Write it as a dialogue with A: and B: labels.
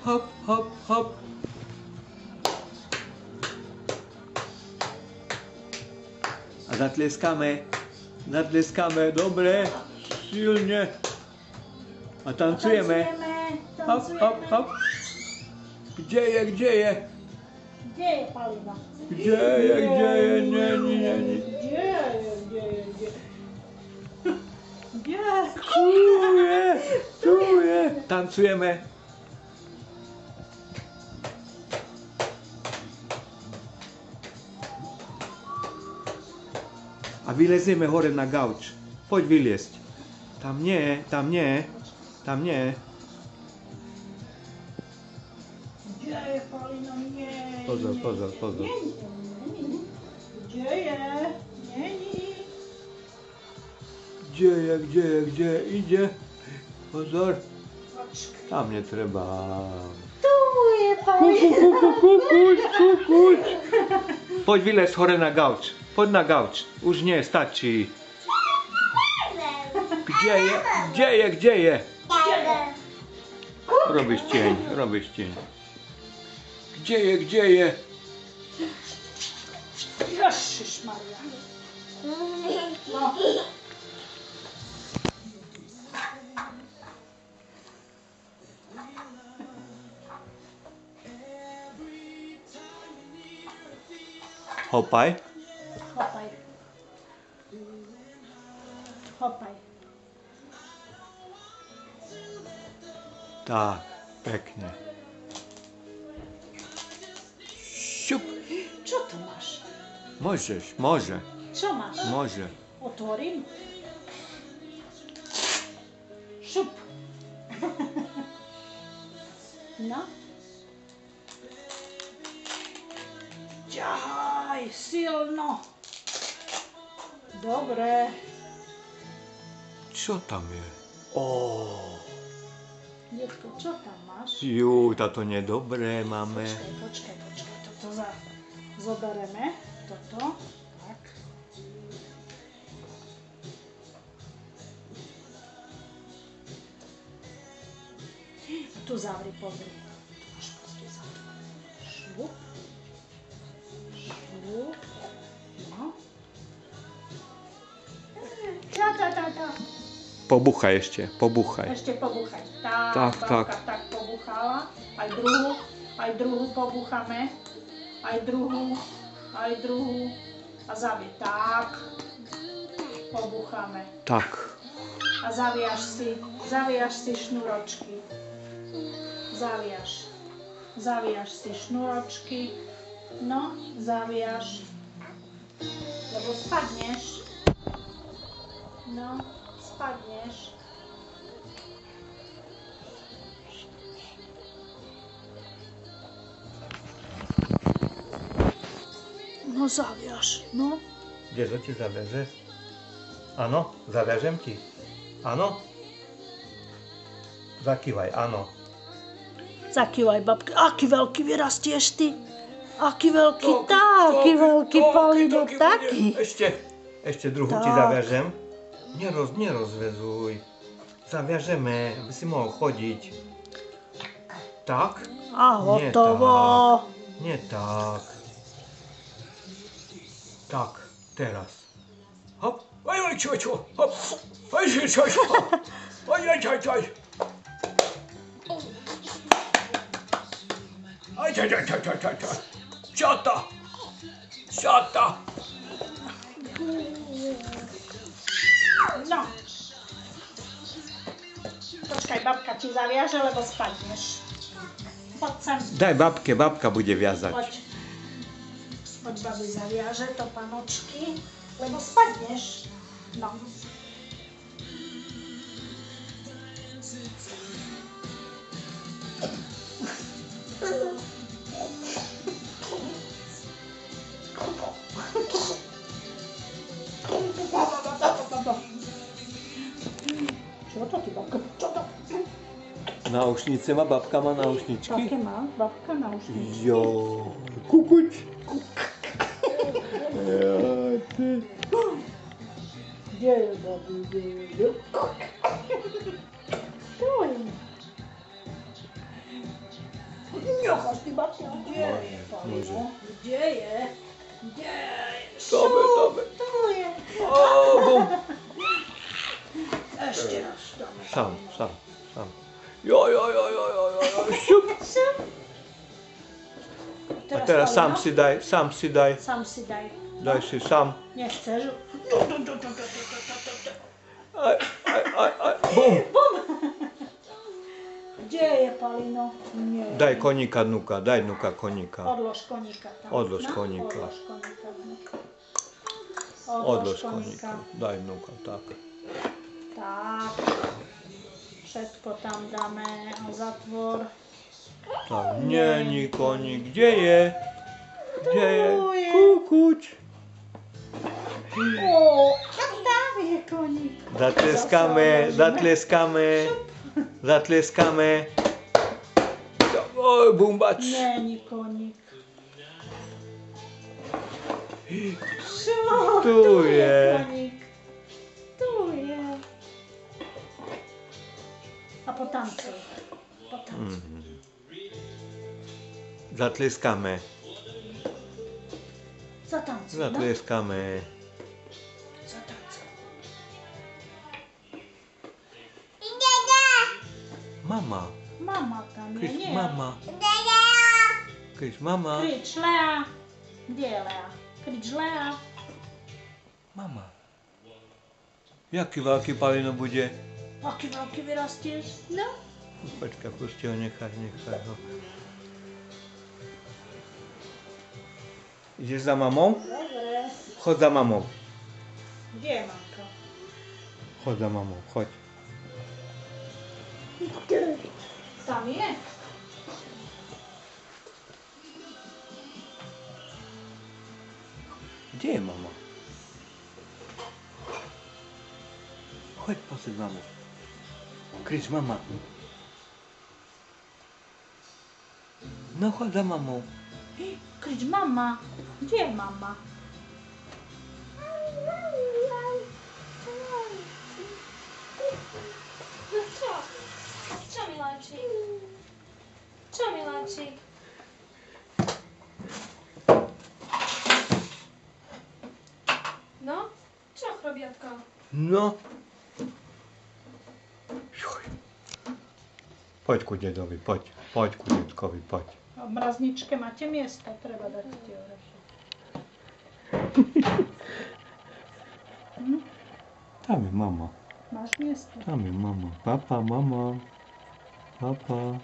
A: hop, hop, hop. A zatlieskamy, dobre, silnie. A tancujemy. Hop, hop, hop. Gdzie je?
B: Gdzie je paliwa?
A: Gdzie je? Nie.
B: Gdzie?
A: Tu je. Tancujemy. A vylezieme hore na gauč. Poď vyliezť. Tam nie.
B: Gdzie je Paulino? Nie.
A: Pozor.
B: Nie. Gdzie je? Nie.
A: Gdzie idzie? Pozor. Tam nie treba.
B: Tu je Paulino.
A: Kukuć. Poď vylez hore na gauč. Poď na gauč. Už nie, stačí. Gdzie je? Robíš tieň. Gdzie je?
B: Ježiš Maria. No.
A: Hopaj.
B: Hopaj.
A: Tak, pekne. Šup.
B: Čo to máš?
A: Môže.
B: Čo máš?
A: Môže.
B: Otvorím. Šup. No. Ťahaj, silno. Dobre.
A: Čo tam je?
B: Detko, čo tam máš?
A: Táto nedobré máme.
B: Počkaj. Toto zobereme. Toto. Tak. Tu zavri, pozri. Šlup. No.
A: Pobuchaj ešte.
B: Ešte pobuchaj.
A: Tak.
B: Tak pobuchala. Aj druhú pobuchame. Aj druhú. A zavie. Tak. Pobuchame.
A: Tak.
B: A zaviaž si šnúročky. Zaviaž si šnúročky. No, zaviaž. Lebo spadneš. No, spadneš. No zaviaž, no.
A: Kdeže ti zaviaže? Áno, zaviažem ti. Áno? Zakývaj, áno.
B: Zakývaj, babka. Aký veľký vyrastieš ty. Aký veľký, taký veľký, Paulino, taký.
A: Ešte druhú ti zaviažem. Nerozvezuj. Zaviažeme, aby si mohol chodiť. Tak?
B: A hotovo.
A: Nie tak. Tak, teraz. Hop. Čo. Hop. Čo. Čata.
B: No. Počkaj, babka ti zaviaže, lebo spadneš. Poď sem.
A: Daj babke, babka bude viazať.
B: Poď babi zaviaže to panočky, lebo spadneš. No. Čo to ty, babka? Čo to?
A: Náušnice má, babka má náušničky?
B: Také má babka náušničky.
A: Jo, kukuť.
B: Kde je babi, kde je? Čo je? Nie chodź ty babcia. Gdzie je,
A: może.
B: Paulino? Gdzie je? Gdzie je?
A: Damy.
B: Tu je.
A: O, bum.
B: Jeszcze raz damy.
A: Sam. Jo. Siup. A teraz sam
B: Paulino?
A: si daj.
B: Sam si daj.
A: Daj si sam.
B: Nie chcesz?
A: Aj. Bum.
B: Gdzie je, Paulino? Nie.
A: Daj konika nuka, daj nuka konika.
B: Odlož konika tam.
A: Odlož
B: No,
A: konika.
B: Odlož konika.
A: Odlož konika. Daj nuka, tak.
B: Tak. Všetko tam dáme a zatvor.
A: Tak, nie, konik, gdzie je? Gdzie je?
B: Tu je.
A: Kukuć.
B: O, tam je konik.
A: Zatleskamy. Oj, bumbacz.
B: Není konik.
A: Tu je.
B: Konik. Tu je. A potancuj. Potancuj.
A: Zatleskamy.
B: Zatancuj. No.
A: Zatleskamy.
B: Zatancuj.
A: Mama.
B: Mama tam je,
A: Kryś,
B: nie?
A: mama. Kryś, mama.
B: Krič, Lea. Gdje je Lea? Krič, Lea.
A: Mama. Jaki wielki Paulino bude?
B: Aký veľký vyrastieš? No.
A: Počkaj, pusti ho, nechaj ho. Ideš za mamou?
B: Dobre.
A: Chod za mamou.
B: Kde je mamka?
A: Chod za mamou, choď.
B: Tam je?
A: Gdzie je mama? Chodź posyć mamę. Krycz mama. No chodź za mamą.
B: Krič, mama. Gdzie je mama?
C: Co Milačík? Co Milačík? No, čo chrobiatko?
A: No. Juj. Chodź ku dziedowi, chodź. Chodź ku dzieckowi, chodź.
B: A v mrazničke máte miesto, treba dať tie orechy.
A: Tam je mama.
B: Máš miesto?
A: Tam je mama. Papa, mama. Papa.